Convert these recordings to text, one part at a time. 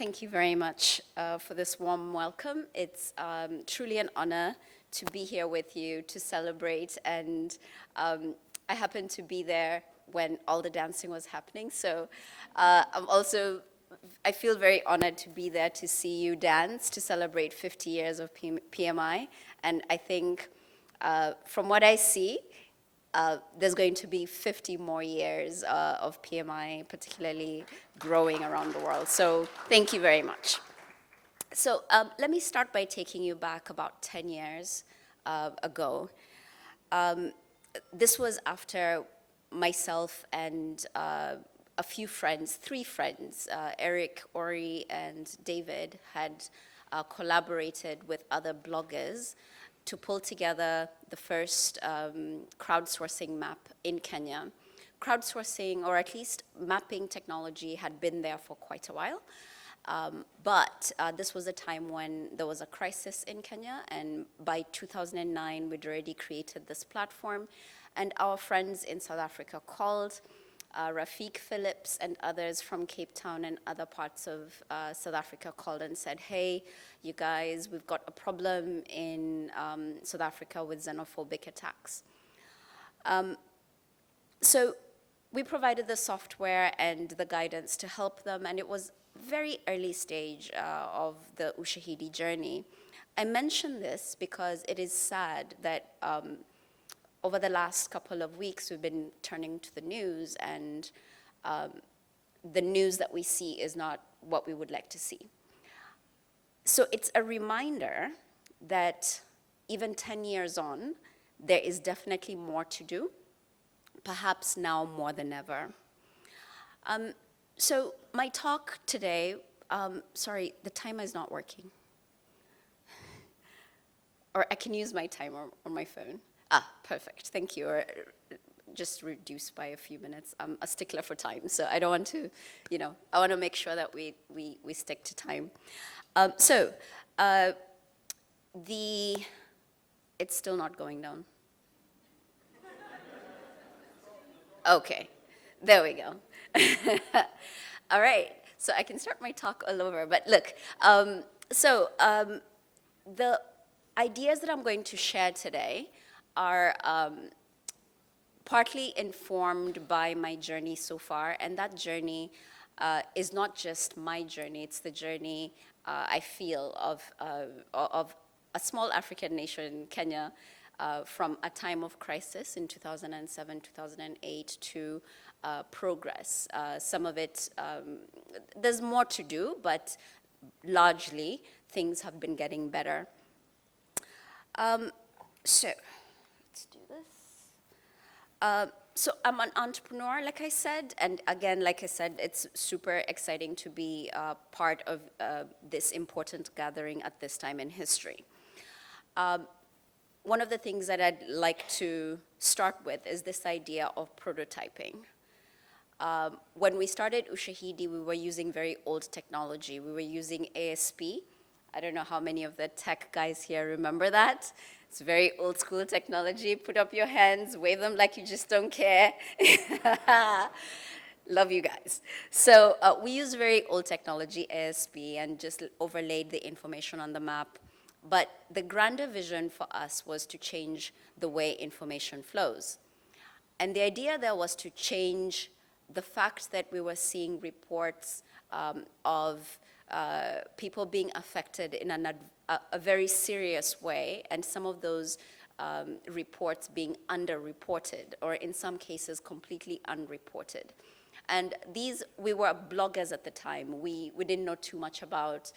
Thank you very much for this warm welcome. It's truly an honor to be here with you to celebrate, and I happened to be there when all the dancing was happening, so I feel very honored to be there to see you dance, to celebrate 50 years of PMI, and I think from what I see, there's going to be 50 more years of PMI, particularly growing around the world. So thank you very much. So let me start by taking you back about 10 years ago. This was after myself and a few friends, 3 friends, Eric, Ori, and David, had collaborated with other bloggers to pull together the first crowdsourcing map in Kenya. Crowdsourcing, or at least mapping technology, had been there for quite a while. But this was a time when there was a crisis in Kenya, and by 2009, we'd already created this platform. And our friends in South Africa called, Rafik Phillips and others from Cape Town and other parts of South Africa called and said, hey, you guys, we've got a problem in South Africa with xenophobic attacks. So we provided the software and the guidance to help them, and it was very early stage of the Ushahidi journey. I mention this because it is sad that over the last couple of weeks, we've been turning to the news, and the news that we see is not what we would like to see. So it's a reminder that even 10 years on, there is definitely more to do, perhaps now more than ever. So my talk today, sorry, the timer is not working. Or I can use my timer on my phone. Ah, perfect, thank you. Or just reduced by a few minutes. I'm a stickler for time, so I don't want to, I want to make sure that we stick to time. It's still not going down. Okay, there we go. All right, so I can start my talk all over, but look, the ideas that I'm going to share today are partly informed by my journey so far, and that journey is not just my journey, it's the journey I feel of a small African nation, Kenya, from a time of crisis in 2007, 2008 to progress. Some of it, there's more to do, but largely things have been getting better. So let's do this. So I'm an entrepreneur, like I said, and again, like I said, it's super exciting to be part of this important gathering at this time in history. One of the things that I'd like to start with is this idea of prototyping. When we started Ushahidi, we were using very old technology. We were using ASP. I don't know how many of the tech guys here remember that. It's very old school technology. Put up your hands, wave them like you just don't care. Love you guys. So we use very old technology, ASP, and just overlaid the information on the map. But the grander vision for us was to change the way information flows. And the idea there was to change the fact that we were seeing reports of people being affected in a very serious way, and some of those reports being underreported, or in some cases completely unreported. And we were bloggers at the time. We didn't know too much about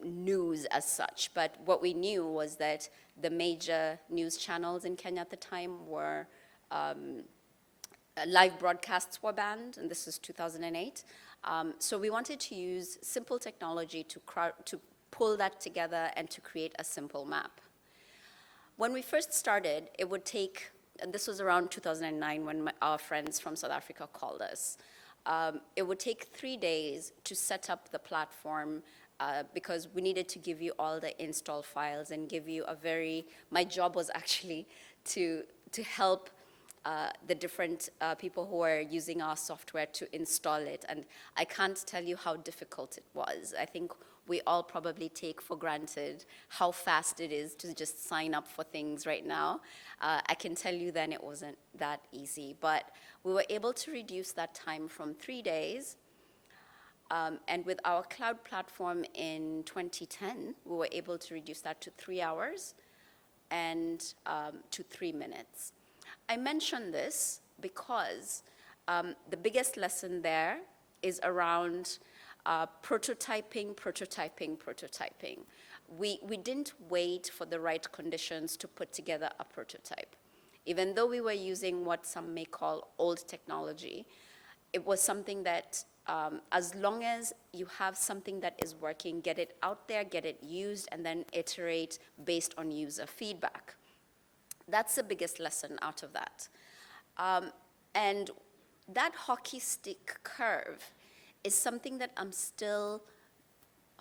news as such, but what we knew was that the major news channels in Kenya at the time were live broadcasts were banned, and this is 2008. So we wanted to use simple technology to pull that together and to create a simple map. When we first started, it would take, and this was around 2009 when our friends from South Africa called us. It would take 3 days to set up the platform because we needed to give you all the install files and give you my job was actually to help the different people who were using our software to install it. And I can't tell you how difficult it was. I think we all probably take for granted how fast it is to just sign up for things right now. I can tell you then it wasn't that easy, but we were able to reduce that time from 3 days. And with our cloud platform in 2010, we were able to reduce that to 3 hours and to 3 minutes. I mention this because the biggest lesson there is around prototyping. We didn't wait for the right conditions to put together a prototype. Even though we were using what some may call old technology, it was something that as long as you have something that is working, get it out there, get it used, and then iterate based on user feedback. That's the biggest lesson out of that. And that hockey stick curve is something that I'm still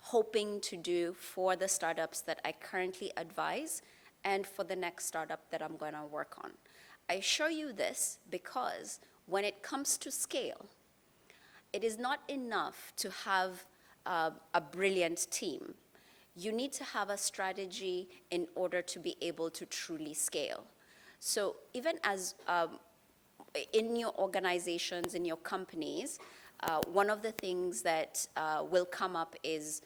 hoping to do for the startups that I currently advise and for the next startup that I'm going to work on. I show you this because when it comes to scale, it is not enough to have a brilliant team. You need to have a strategy in order to be able to truly scale. So even as in your organizations, in your companies, one of the things that will come up is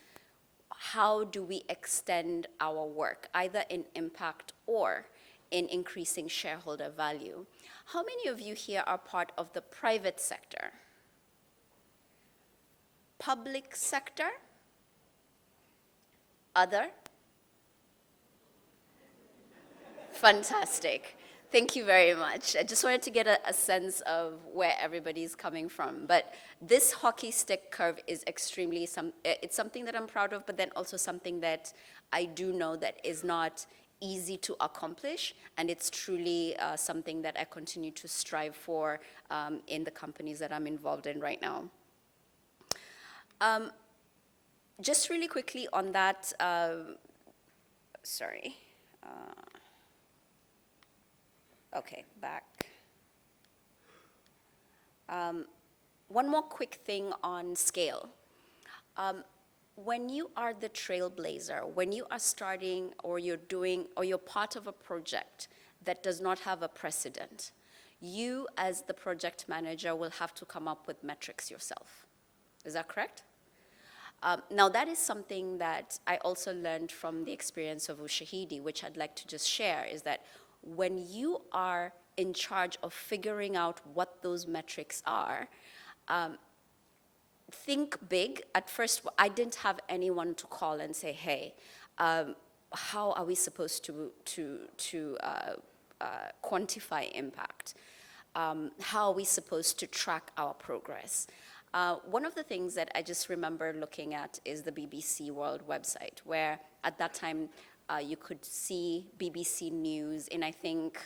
how do we extend our work, either in impact or in increasing shareholder value. How many of you here are part of the private sector? Public sector? Other? Fantastic. Thank you very much. I just wanted to get a sense of where everybody's coming from. But this hockey stick curve is extremely, it's something that I'm proud of, but then also something that I do know that is not easy to accomplish, and it's truly something that I continue to strive for in the companies that I'm involved in right now. Just really quickly on that, okay, back. One more quick thing on scale. When you are the trailblazer, when you are starting or you're doing or you're part of a project that does not have a precedent, you as the project manager will have to come up with metrics yourself. Is that correct? Now that is something that I also learned from the experience of Ushahidi, which I'd like to just share, is that when you are in charge of figuring out what those metrics are, think big. At first, I didn't have anyone to call and say, hey, how are we supposed to quantify impact? How are we supposed to track our progress? One of the things that I just remember looking at is the BBC World website, where at that time you could see BBC News in, I think,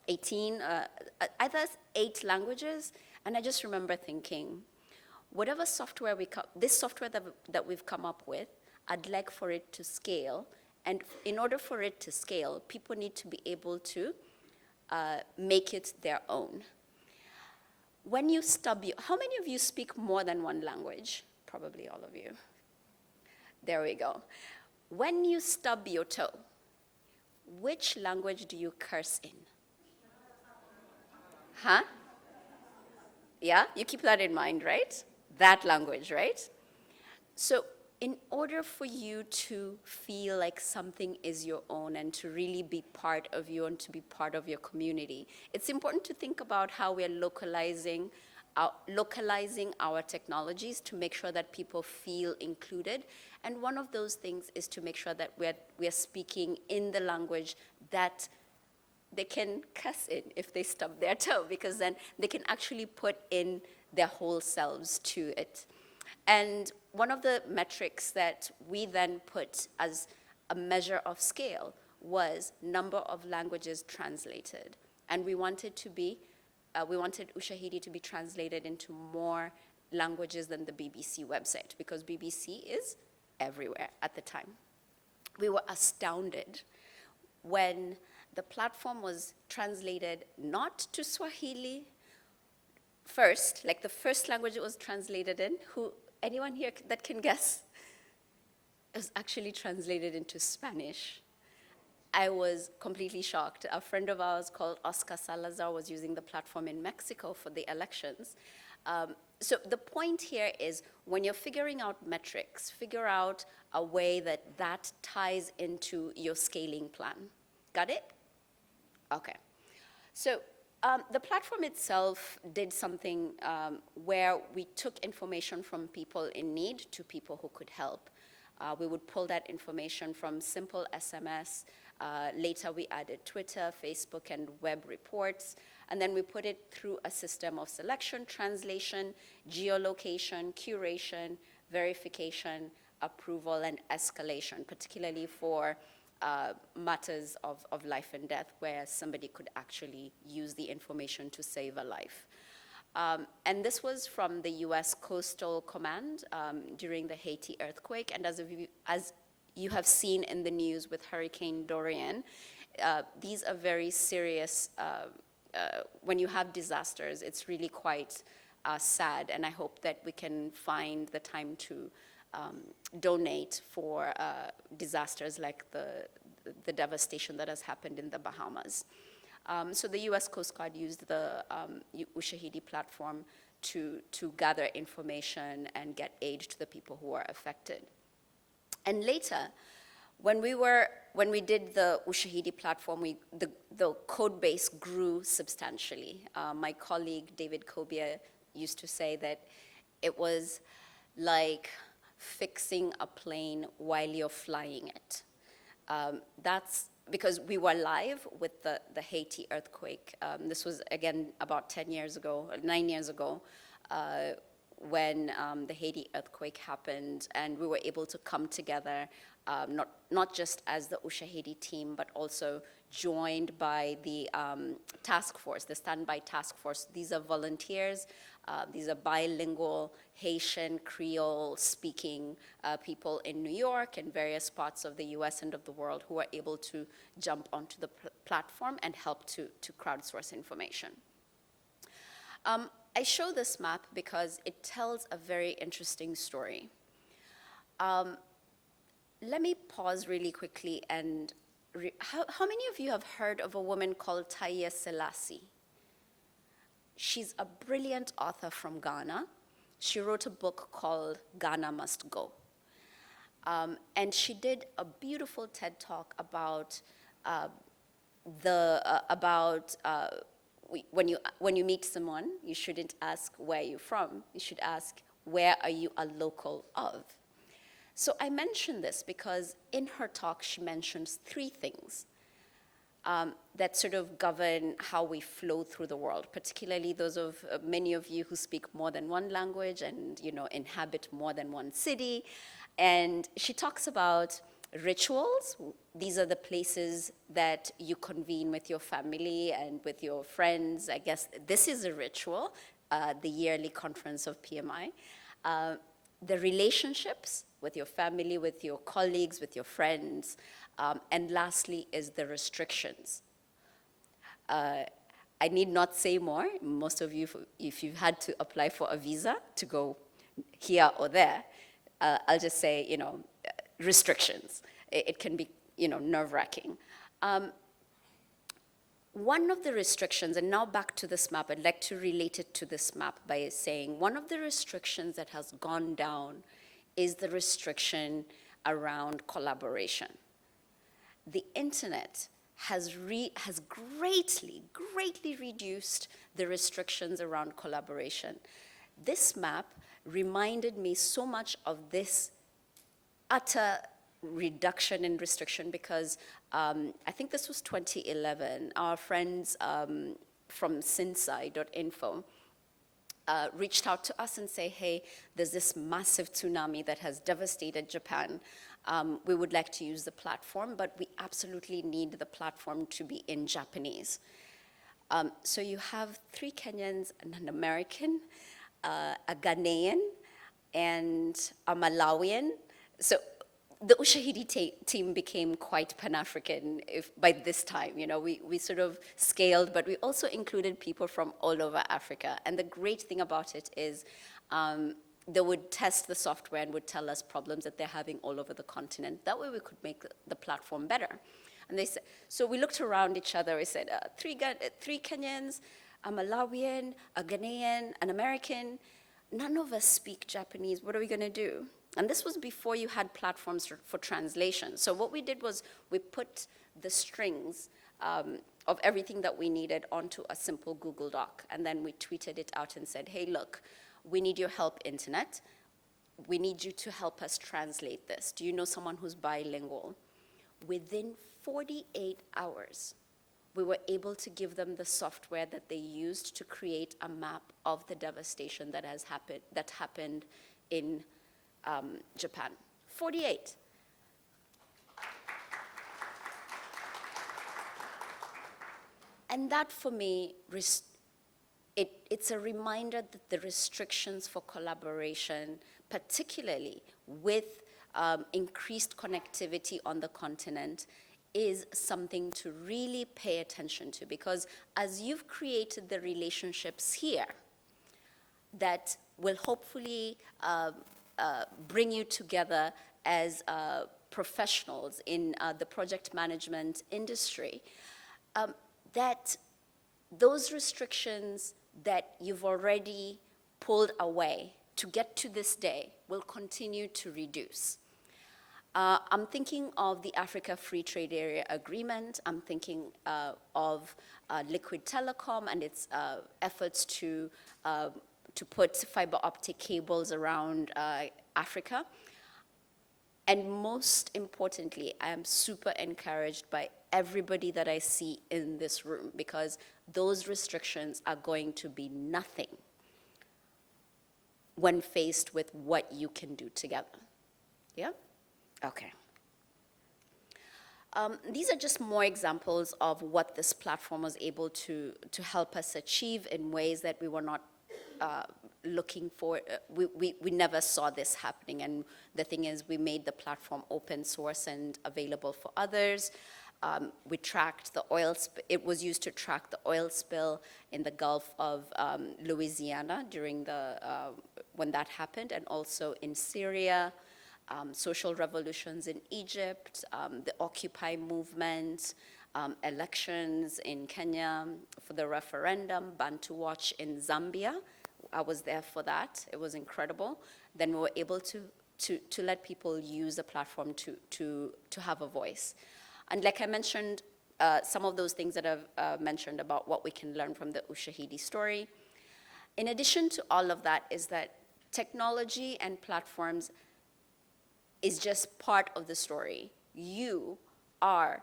either 8 languages. And I just remember thinking, whatever software this software that we've come up with, I'd like for it to scale. And in order for it to scale, people need to be able to make it their own. When you how many of you speak more than one language? Probably all of you. There we go. When you stub your toe, which language do you curse in? Huh? Yeah, you keep that in mind, right? That language, right? So in order for you to feel like something is your own and to really be part of you and to be part of your community, it's important to think about how we're localizing our technologies to make sure that people feel included. And one of those things is to make sure that we're speaking in the language that they can cuss in if they stub their toe, because then they can actually put in their whole selves to it. And one of the metrics that we then put as a measure of scale was number of languages translated. And we wanted Ushahidi to be translated into more languages than the BBC website, because BBC is everywhere at the time. We were astounded when The platform was translated not to Swahili first, like the first language it was translated in. Anyone here that can guess? It was actually translated into Spanish. I was completely shocked. A friend of ours called Oscar Salazar was using the platform in Mexico for the elections. So the point here is when you're figuring out metrics, figure out a way that ties into your scaling plan. Got it? Okay. So the platform itself did something where we took information from people in need to people who could help. We would pull that information from simple SMS. Later, we added Twitter, Facebook, and web reports. And then we put it through a system of selection, translation, geolocation, curation, verification, approval, and escalation, particularly for matters of life and death, where somebody could actually use the information to save a life. And this was from the US Coastal Command during the Haiti earthquake. And as you have seen in the news with Hurricane Dorian, these are very serious. When you have disasters, it's really quite sad. And I hope that we can find the time to donate for disasters like the devastation that has happened in the Bahamas. So the US Coast Guard used the Ushahidi platform to gather information and get aid to the people who were affected. And later, when we did the Ushahidi platform, the code base grew substantially. My colleague David Kobia used to say that it was like fixing a plane while you're flying it. That's because we were live with the Haiti earthquake. This was, again, about 9 years ago, when the Haiti earthquake happened, and we were able to come together, not just as the Ushahidi team, but also joined by the task force, the standby task force. These are volunteers. These are bilingual Haitian Creole speaking people in New York and various parts of the US and of the world who are able to jump onto the platform and help to crowdsource information. I show this map because it tells a very interesting story. Let me pause really quickly and how many of you have heard of a woman called Taiye Selassie? She's a brilliant author from Ghana. She wrote a book called Ghana Must Go. And she did a beautiful TED Talk about when you meet someone, you shouldn't ask where you're from. You should ask, where are you a local of? So I mention this because in her talk, she mentions 3 things that sort of govern how we flow through the world, particularly those of many of you who speak more than one language and inhabit more than one city. And she talks about rituals. These are the places that you convene with your family and with your friends. I guess this is a ritual, the yearly conference of PMI. The relationships with your family, with your colleagues, with your friends. And lastly is the restrictions. I need not say more. Most of you, if you've had to apply for a visa to go here or there, I'll just say, restrictions. It can be, nerve-wracking. One of the restrictions, and now back to this map, I'd like to relate it to this map by saying one of the restrictions that has gone down is the restriction around collaboration. The internet has greatly reduced the restrictions around collaboration. This map reminded me so much of this utter reduction in restriction because I think this was 2011. Our friends from sinsai.info reached out to us and say, hey, there's this massive tsunami that has devastated Japan. We would like to use the platform, but we absolutely need the platform to be in Japanese. So you have 3 Kenyans, an American, a Ghanaian, and a Malawian. So the Ushahidi team became quite Pan-African by this time. We sort of scaled, but we also included people from all over Africa. And the great thing about it is they would test the software and would tell us problems that they're having all over the continent. That way we could make the platform better. And they said, so we looked around each other. We said, three Kenyans, a Malawian, a Ghanaian, an American. None of us speak Japanese. What are we going to do? And this was before you had platforms for translation. So what we did was we put the strings of everything that we needed onto a simple Google Doc. And then we tweeted it out and said, hey, look, we need your help, Internet. We need you to help us translate this. Do you know someone who's bilingual? Within 48 hours, we were able to give them the software that they used to create a map of the devastation that happened in Japan. 48. And that, for me, it's a reminder that the restrictions for collaboration, particularly with increased connectivity on the continent, is something to really pay attention to, because as you've created the relationships here that will hopefully bring you together as professionals in the project management industry, that those restrictions that you've already pulled away to get to this day will continue to reduce. I'm thinking of the Africa Free Trade Area Agreement. I'm thinking of Liquid Telecom and its efforts to put fiber optic cables around Africa. And most importantly, I am super encouraged by everybody that I see in this room, because those restrictions are going to be nothing when faced with what you can do together. Yeah? Okay. These are just more examples of what this platform was able to help us achieve in ways that we were not looking for. We never saw this happening. And the thing is, we made the platform open source and available for others. We tracked the oil, it was used to track the oil spill in the Gulf of Louisiana during when that happened, and also in Syria. Social revolutions in Egypt, the Occupy movement, elections in Kenya for the referendum, Bantu Watch in Zambia. I was there for that. It was incredible. Then we were able to let people use the platform to have a voice. And like I mentioned, some of those things that I've mentioned about what we can learn from the Ushahidi story. In addition to all of that is that technology and platforms is just part of the story. You are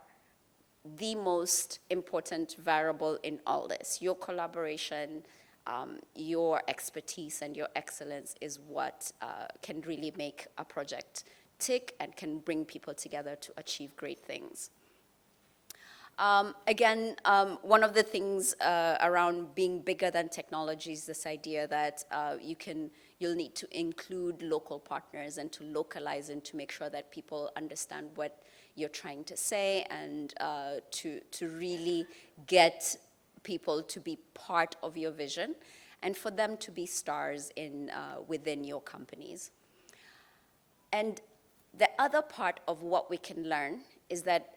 the most important variable in all this. Your collaboration, your expertise, and your excellence is what can really make a project tick and can bring people together to achieve great things. Again, one of the things around being bigger than technology is this idea that you'll need to include local partners and to localize and to make sure that people understand what you're trying to say, and to really get people to be part of your vision and for them to be stars within your companies. And the other part of what we can learn is that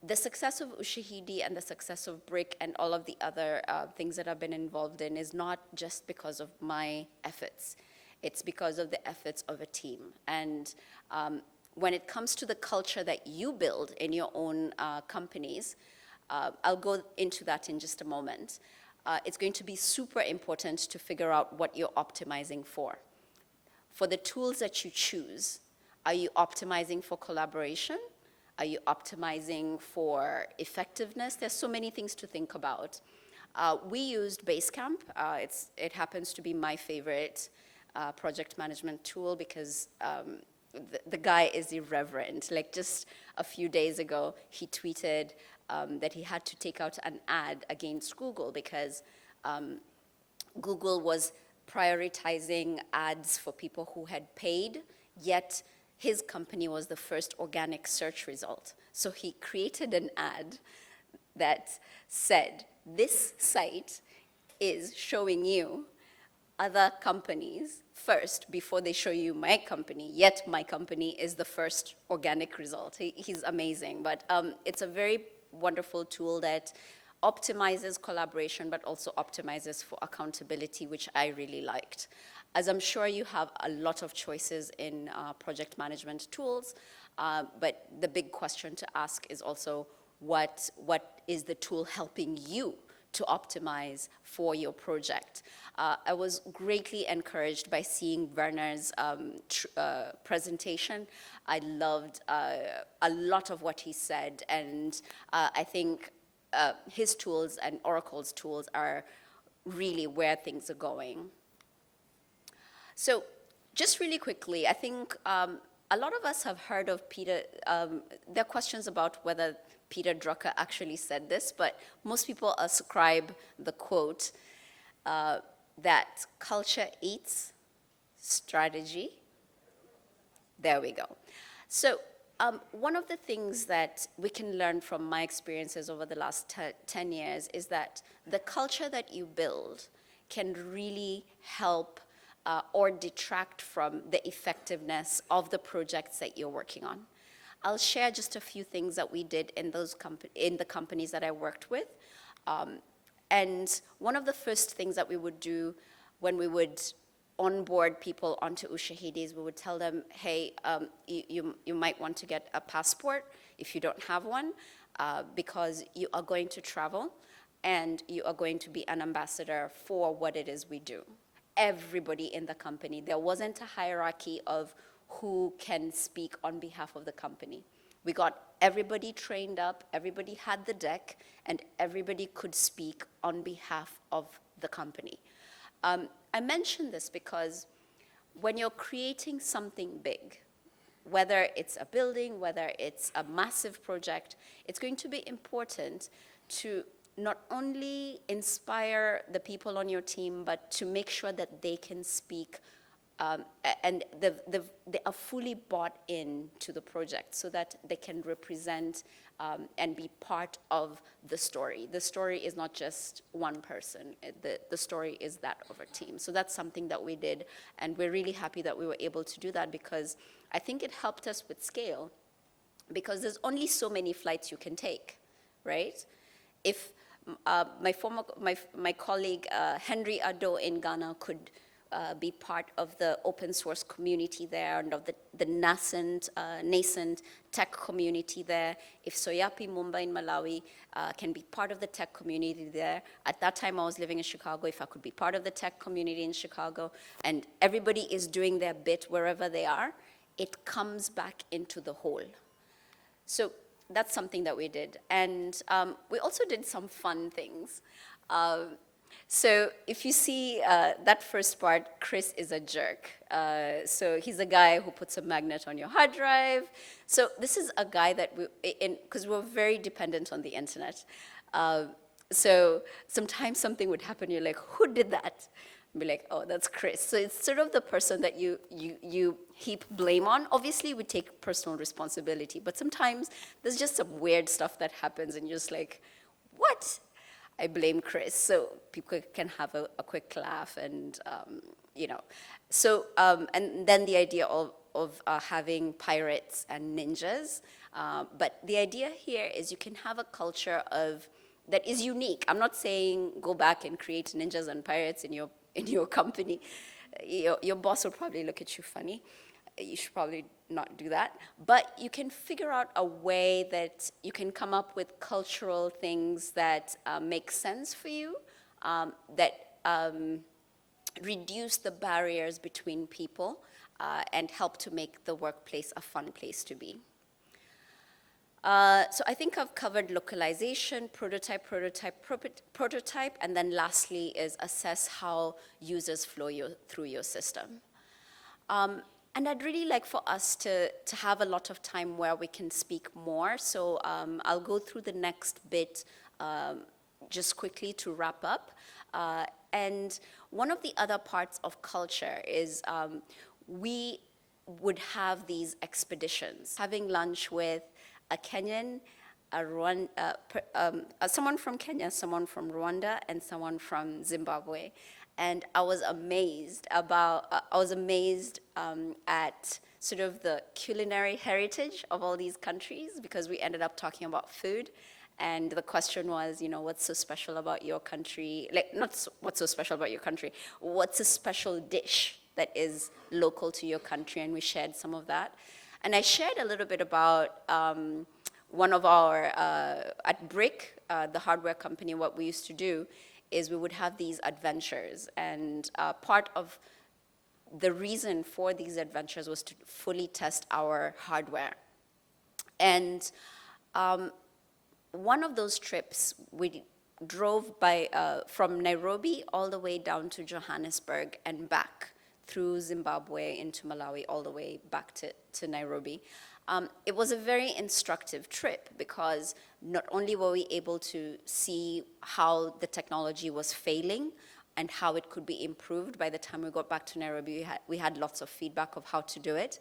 the success of Ushahidi and the success of BRIC and all of the other things that I've been involved in is not just because of my efforts. It's because of the efforts of a team. And when it comes to the culture that you build in your own companies, I'll go into that in just a moment. It's going to be super important to figure out what you're optimizing for. For the tools that you choose, are you optimizing for collaboration? Are you optimizing for effectiveness? There's so many things to think about. We used Basecamp. It happens to be my favorite project management tool because the guy is irreverent. Like just a few days ago, he tweeted that he had to take out an ad against Google because Google was prioritizing ads for people who had paid, yet his company was the first organic search result. So he created an ad that said, this site is showing you other companies first before they show you my company, yet my company is the first organic result. He's amazing, but it's a very wonderful tool that optimizes collaboration, but also optimizes for accountability, which I really liked. As I'm sure you have a lot of choices in project management tools, but the big question to ask is also, what is the tool helping you to optimize for your project? I was greatly encouraged by seeing Werner's presentation. I loved a lot of what he said, and I think his tools and Oracle's tools are really where things are going. So just really quickly, I think a lot of us have heard of Peter, there are questions about whether Peter Drucker actually said this, but most people ascribe the quote that culture eats strategy. There we go. So one of the things that we can learn from my experiences over the last 10 years is that the culture that you build can really help or detract from the effectiveness of the projects that you're working on. I'll share just a few things that we did in the companies that I worked with. And one of the first things that we would do when we would onboard people onto Ushahidi, we would tell them, hey, you might want to get a passport if you don't have one, because you are going to travel and you are going to be an ambassador for what it is we do. Everybody in the company, there wasn't a hierarchy of who can speak on behalf of the company. We got everybody trained up, everybody had the deck, and everybody could speak on behalf of the company. I mention this because when you're creating something big, whether it's a building, whether it's a massive project, it's going to be important to not only inspire the people on your team, but to make sure that they can speak and they are fully bought in to the project so that they can represent and be part of the story. The story is not just one person. The story is that of a team. So that's something that we did, and we're really happy that we were able to do that because I think it helped us with scale, because there's only so many flights you can take, right? If my colleague Henry Ado in Ghana could be part of the open source community there and of the nascent tech community there. If Soyapi Mumba in Malawi can be part of the tech community there. At that time I was living in Chicago, if I could be part of the tech community in Chicago, and everybody is doing their bit wherever they are, it comes back into the whole. So that's something that we did. And we also did some fun things. So if you see that first part, Chris is a jerk. So he's a guy who puts a magnet on your hard drive. So this is a guy that because we're very dependent on the internet. So sometimes something would happen, you're like, who did that? And be like, oh, that's Chris. So it's sort of the person that you heap blame on. Obviously, we take personal responsibility, but sometimes there's just some weird stuff that happens and you're just like, what? I blame Chris, so people can have a quick laugh and, So, and then the idea of having pirates and ninjas. But the idea here is you can have a culture that is unique. I'm not saying go back and create ninjas and pirates in your company. Your boss will probably look at you funny. You should probably not do that. But you can figure out a way that you can come up with cultural things that make sense for you, that reduce the barriers between people and help to make the workplace a fun place to be. So I think I've covered localization, prototype, and then lastly is assess how users flow through your system. And I'd really like for us to have a lot of time where we can speak more. So I'll go through the next bit just quickly to wrap up. And one of the other parts of culture is we would have these expeditions, having lunch with a Kenyan, someone from Kenya, someone from Rwanda, and someone from Zimbabwe. And I was amazed at sort of the culinary heritage of all these countries, because we ended up talking about food. And the question was, what's so special about your country? Like, not what's so special about your country, what's a special dish that is local to your country? And we shared some of that. And I shared a little bit about one of our, at Brick, the hardware company, what we used to do is we would have these adventures. And part of the reason for these adventures was to fully test our hardware. And one of those trips, we drove from Nairobi all the way down to Johannesburg and back through Zimbabwe into Malawi, all the way back to Nairobi. It was a very instructive trip, because not only were we able to see how the technology was failing and how it could be improved. By the time we got back to Nairobi, we had lots of feedback of how to do it.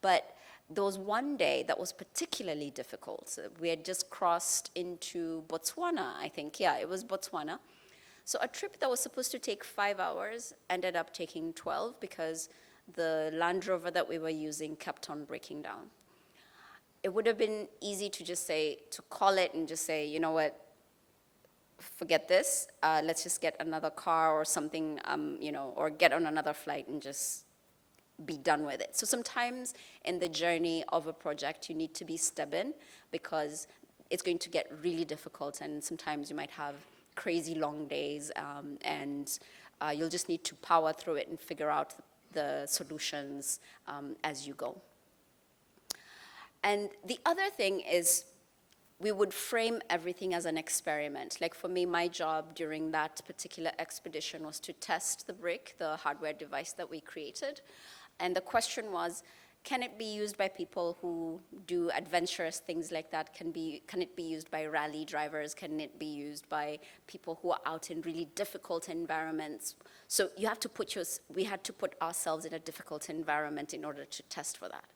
But there was one day that was particularly difficult. We had just crossed into Botswana, I think. Yeah, it was Botswana. So a trip that was supposed to take 5 hours ended up taking 12, because the Land Rover that we were using kept on breaking down. It would have been easy to call it and just say, you know what, forget this, let's just get another car or something, or get on another flight and just be done with it. So sometimes in the journey of a project, you need to be stubborn, because it's going to get really difficult, and sometimes you might have crazy long days, and you'll just need to power through it and figure out the solutions as you go. And the other thing is, we would frame everything as an experiment. Like for me, my job during that particular expedition was to test the Brick, the hardware device that we created. And the question was, can it be used by people who do adventurous things like that? Can it be used by rally drivers? Can it be used by people who are out in really difficult environments? So we had to put ourselves in a difficult environment in order to test for that.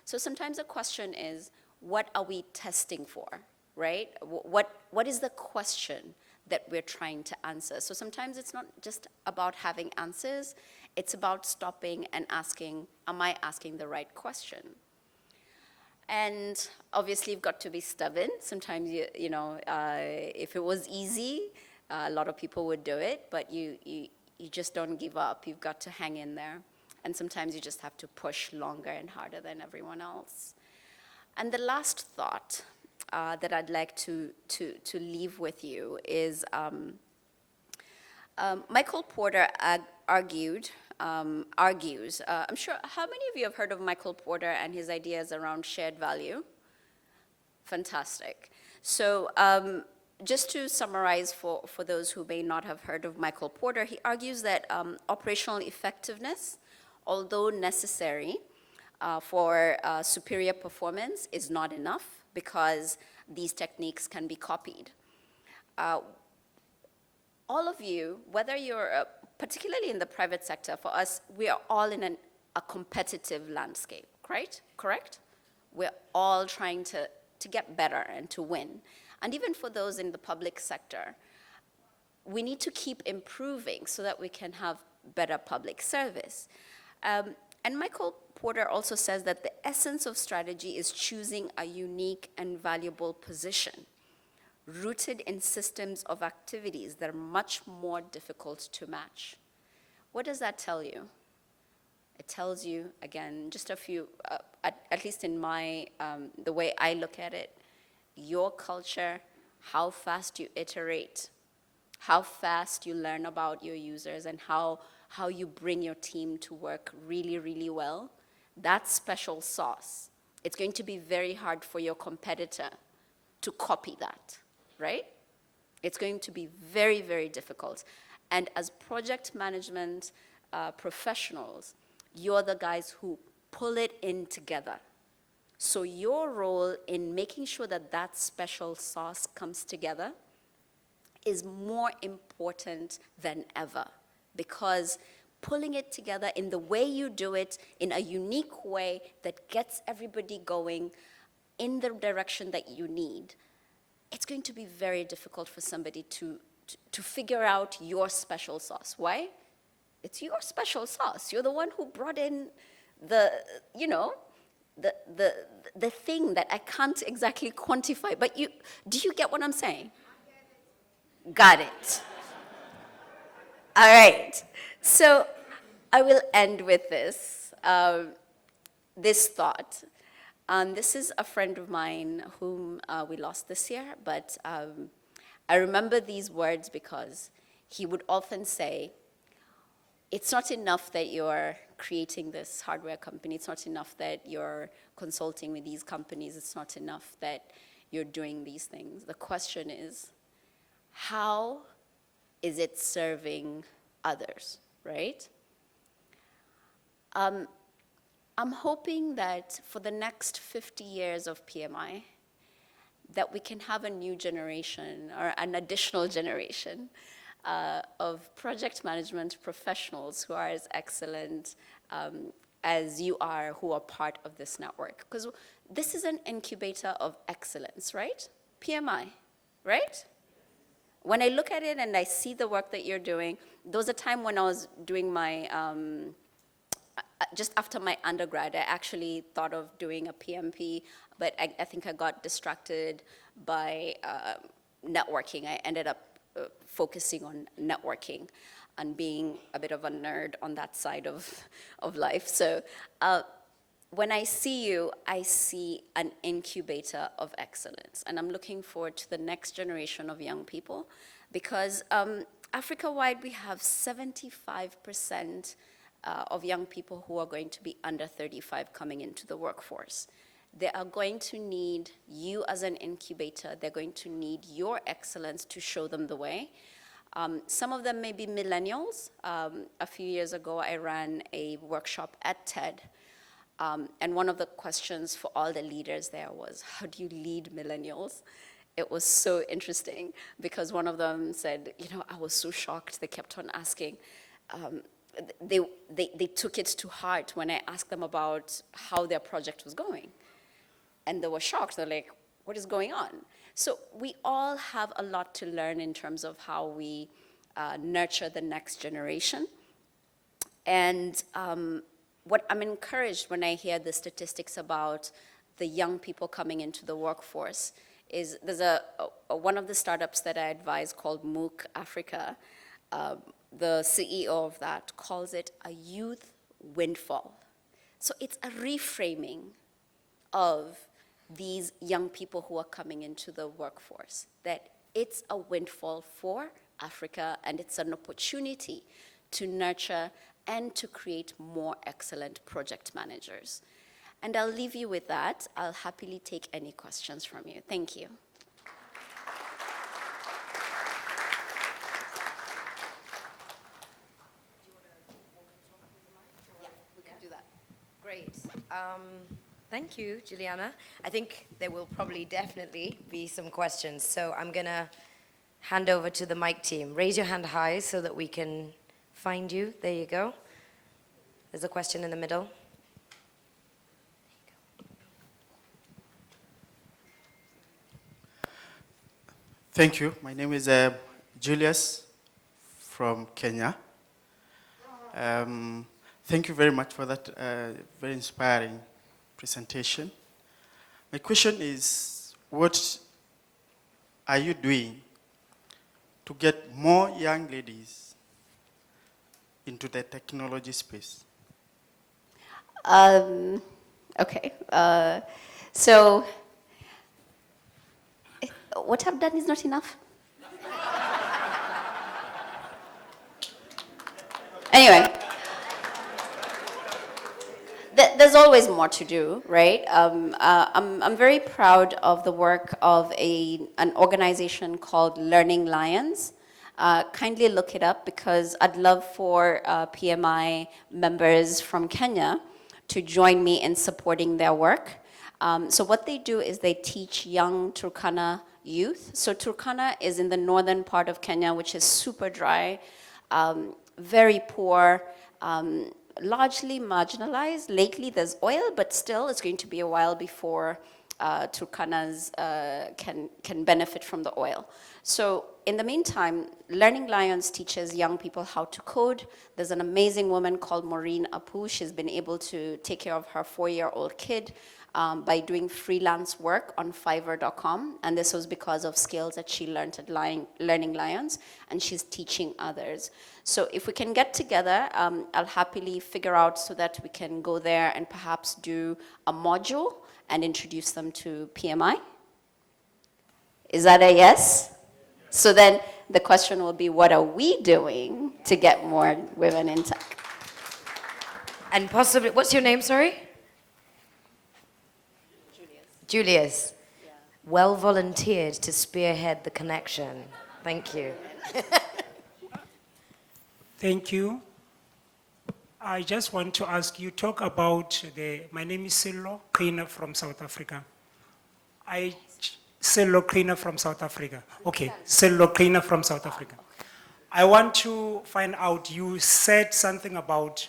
So sometimes the question is, what are we testing for, right? What is the question that we're trying to answer? So sometimes it's not just about having answers, it's about stopping and asking, am I asking the right question? And obviously you've got to be stubborn. Sometimes, if it was easy, a lot of people would do it, but you just don't give up. You've got to hang in there. And sometimes you just have to push longer and harder than everyone else. And the last thought that I'd like to leave with you is Michael Porter argues, I'm sure, how many of you have heard of Michael Porter and his ideas around shared value? Fantastic. So just to summarize for those who may not have heard of Michael Porter, he argues that operational effectiveness, although necessary for superior performance, is not enough, because these techniques can be copied. All of you, whether you're, particularly in the private sector, for us, we are all in a competitive landscape, right? Correct? We're all trying to get better and to win. And even for those in the public sector, we need to keep improving so that we can have better public service. And Michael Porter also says that the essence of strategy is choosing a unique and valuable position, rooted in systems of activities that are much more difficult to match. What does that tell you? It tells you, again, just a few, at least in my, the way I look at it, your culture, how fast you iterate, how fast you learn about your users, and how you bring your team to work really, really well, that's special sauce. It's going to be very hard for your competitor to copy that, right? It's going to be very, very difficult. And as project management professionals, you're the guys who pull it in together. So your role in making sure that that special sauce comes together is more important than ever, because pulling it together in the way you do it, in a unique way that gets everybody going in the direction that you need, it's going to be very difficult for somebody to figure out your special sauce. Why? It's your special sauce. You're the one who brought in the, you know, the thing that I can't exactly quantify. But do you get what I'm saying? Got it. All right. So I will end with this, this thought. This is a friend of mine whom we lost this year, but I remember these words because he would often say, it's not enough that you're creating this hardware company. It's not enough that you're consulting with these companies. It's not enough that you're doing these things. The question is, how is it serving others, right? I'm hoping that for the next 50 years of PMI, that we can have a new generation or an additional generation of project management professionals who are as excellent as you are, who are part of this network. Because this is an incubator of excellence, right? PMI, right? When I look at it and I see the work that you're doing, there was a time when I was doing my, just after my undergrad, I actually thought of doing a PMP, but I think I got distracted by networking. I ended up focusing on networking and being a bit of a nerd on that side of life. So when I see you, I see an incubator of excellence. And I'm looking forward to the next generation of young people because Africa-wide, we have 75% of young people who are going to be under 35 coming into the workforce. They are going to need you as an incubator. They're going to need your excellence to show them the way. Some of them may be millennials. A few years ago, I ran a workshop at TED. And one of the questions for all the leaders there was, how do you lead millennials? It was so interesting because one of them said, you know, I was so shocked. They kept on asking. They took it to heart when I asked them about how their project was going. And they were shocked. They're like, what is going on? So we all have a lot to learn in terms of how we nurture the next generation. And what I'm encouraged when I hear the statistics about the young people coming into the workforce is there's one of the startups that I advise called MOOC Africa. The CEO of that calls it a youth windfall. So it's a reframing of these young people who are coming into the workforce, that it's a windfall for Africa and it's an opportunity to nurture and to create more excellent project managers. And I'll leave you with that. I'll happily take any questions from you. Thank you. Yeah, we can do that. Great. Thank you, Juliana. I think there will probably definitely be some questions. So I'm going to hand over to the mic team. Raise your hand high so that we can find you. There you go. There's a question in the middle. Thank you. My name is Julius from Kenya. Thank you very much for that very inspiring presentation. My question is, what are you doing to get more young ladies into the technology space? Okay. So what I've done is not enough. Anyway, there's always more to do, right? I'm very proud of the work of an organization called Learning Lions. Kindly look it up because I'd love for PMI members from Kenya to join me in supporting their work. So what they do is they teach young Turkana youth. So Turkana is in the northern part of Kenya, which is super dry, very poor, largely marginalized. Lately, there's oil, but still, it's going to be a while before Turkanas can benefit from the oil. So in the meantime, Learning Lions teaches young people how to code. There's an amazing woman called Maureen Apu. She's been able to take care of her 4-year-old kid by doing freelance work on Fiverr.com. And this was because of skills that she learned at Learning Lions, and she's teaching others. So if we can get together, I'll happily figure out so that we can go there and perhaps do a module and introduce them to PMI. Is that a yes? So then the question will be, what are we doing to get more women in tech? And possibly, what's your name, sorry? Julius. Yeah. Well volunteered to spearhead the connection. Thank you. Thank you. I just want to ask you, talk about my name is Sello Kleiner from South Africa. Sello Kleiner from South Africa. Okay, Sello Kleiner from South Africa. I want to find out, you said something about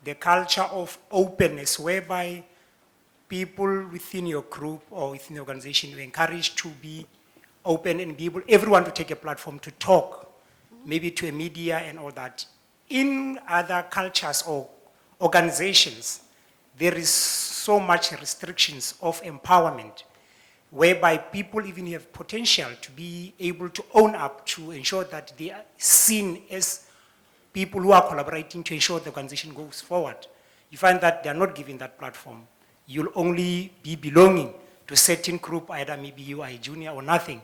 the culture of openness, whereby people within your group or within the organization, you're encouraged to be open and be able, everyone to take a platform to talk, maybe to a media and all that. In other cultures or organizations, there is so much restrictions of empowerment, whereby people even have potential to be able to own up, to ensure that they are seen as people who are collaborating to ensure the organization goes forward. You find that they are not given that platform. You'll only be belonging to a certain group, either maybe you are a junior or nothing.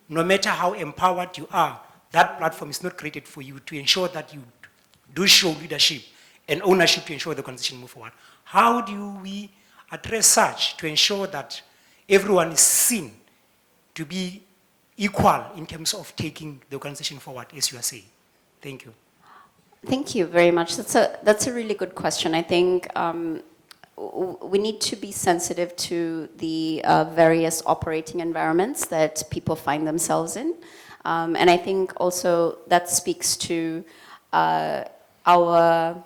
No matter how empowered you are, that platform is not created for you to ensure that you do show leadership and ownership to ensure the organization move forward. How do we address such to ensure that everyone is seen to be equal in terms of taking the organization forward, as you are saying? Thank you. Thank you very much. That's a really good question. I think we need to be sensitive to the various operating environments that people find themselves in. And I think also that speaks to our,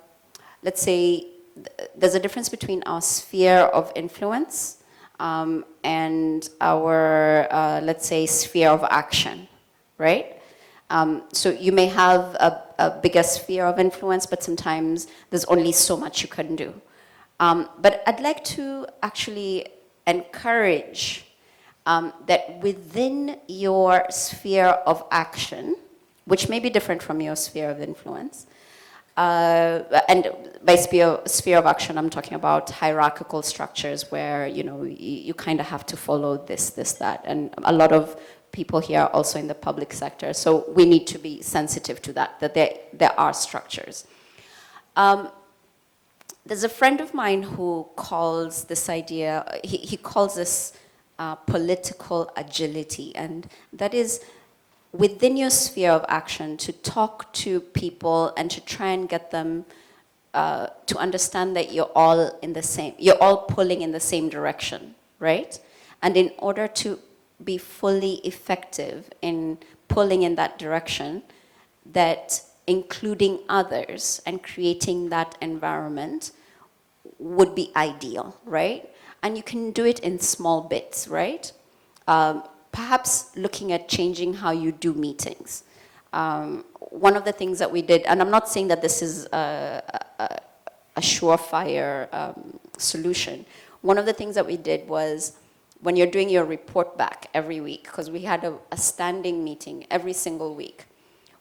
let's say, there's a difference between our sphere of influence and our, let's say, sphere of action, right? So you may have a bigger sphere of influence, but sometimes there's only so much you can do. But I'd like to actually encourage that within your sphere of action, which may be different from your sphere of influence, and by sphere of action, I'm talking about hierarchical structures where, you know, you kind of have to follow this, that, and a lot of people here are also in the public sector, so we need to be sensitive to that there are structures. There's a friend of mine who calls this idea, he calls this political agility, and that is within your sphere of action to talk to people and to try and get them to understand that you're all pulling in the same direction, right? And in order to be fully effective in pulling in that direction, that including others and creating that environment would be ideal, right? And you can do it in small bits, right? Perhaps looking at changing how you do meetings. One of the things that we did, and I'm not saying that this is a surefire solution. One of the things that we did was when you're doing your report back every week, because we had a standing meeting every single week,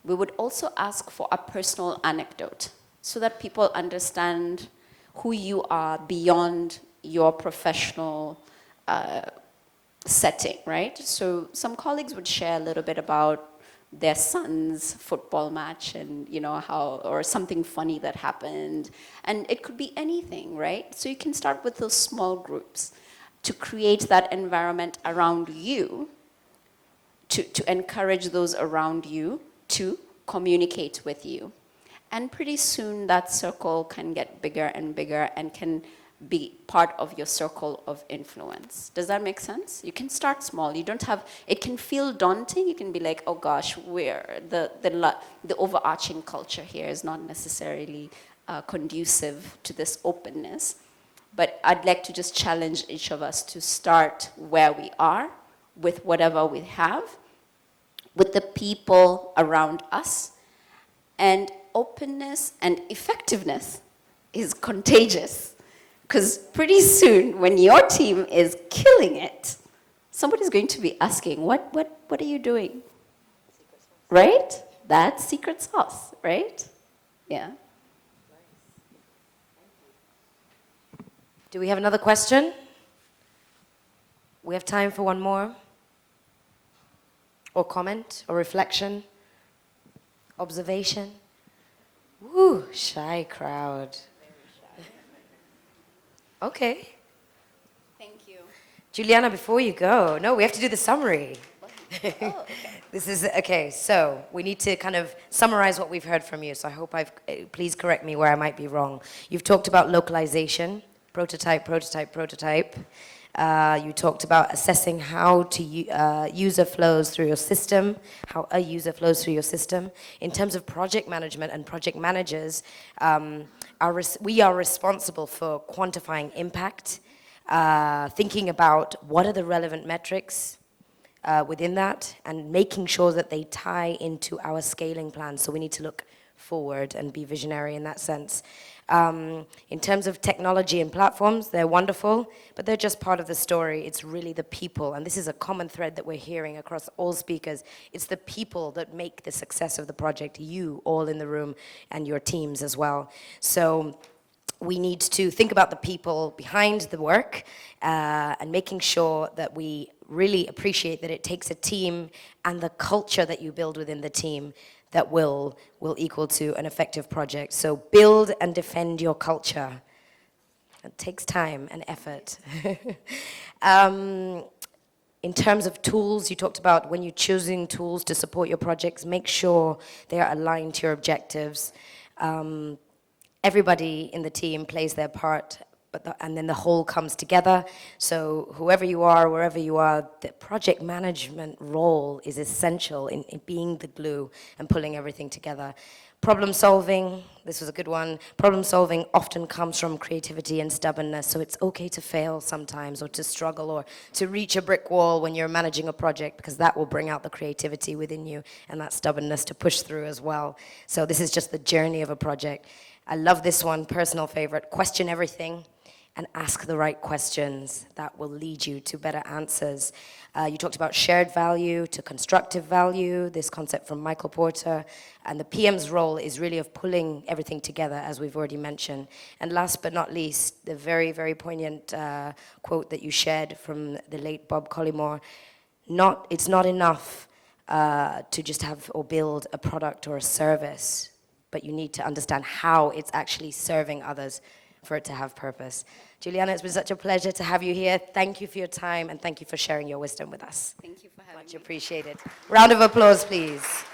we would also ask for a personal anecdote so that people understand who you are beyond your professional setting, right? So some colleagues would share a little bit about their son's football match and, you know, how, or something funny that happened. And it could be anything, right? So you can start with those small groups to create that environment around you, to encourage those around you to communicate with you. And pretty soon that circle can get bigger and bigger and can be part of your circle of influence. Does that make sense? You can start small. You don't have, it can feel daunting. You can be like, oh gosh, the overarching culture here is not necessarily conducive to this openness. But I'd like to just challenge each of us to start where we are, with whatever we have, with the people around us. And openness and effectiveness is contagious. Because pretty soon, when your team is killing it, somebody's going to be asking, what are you doing? Right? That's secret sauce, right? Yeah. Do we have another question? We have time for one more. Or comment, or reflection, observation. Woo, shy crowd. Okay. Thank you. Juliana, before you go, no, we have to do the summary. Oh, okay. This is, okay, so we need to kind of summarize what we've heard from you. So I hope please correct me where I might be wrong. You've talked about localization, prototype, prototype, prototype. You talked about assessing how to user flows through your system, how a user flows through your system. In terms of project management and project managers, we are responsible for quantifying impact, thinking about what are the relevant metrics within that, and making sure that they tie into our scaling plan. So we need to look forward and be visionary in that sense. In terms of technology and platforms, they're wonderful, but they're just part of the story. It's really the people, and this is a common thread that we're hearing across all speakers. It's the people that make the success of the project, you all in the room, and your teams as well. So we need to think about the people behind the work and making sure that we really appreciate that it takes a team and the culture that you build within the team that will equal to an effective project. So build and defend your culture. It takes time and effort. In terms of tools, you talked about when you're choosing tools to support your projects, make sure they are aligned to your objectives. Everybody in the team plays their part, and then the whole comes together. So whoever you are, wherever you are, the project management role is essential in being the glue and pulling everything together. Problem solving, this was a good one. Problem solving often comes from creativity and stubbornness, so it's okay to fail sometimes, or to struggle, or to reach a brick wall when you're managing a project, because that will bring out the creativity within you and that stubbornness to push through as well. So this is just the journey of a project. I love this one, personal favorite. Question everything and ask the right questions. That will lead you to better answers. You talked about shared value to constructive value, this concept from Michael Porter. And the PM's role is really of pulling everything together, as we've already mentioned. And last but not least, the very, very poignant quote that you shared from the late Bob Collymore. It's not enough to just have or build a product or a service, but you need to understand how it's actually serving others for it to have purpose. Juliana, it's been such a pleasure to have you here. Thank you for your time, and thank you for sharing your wisdom with us. Thank you for having me. Much appreciated. Round of applause, please.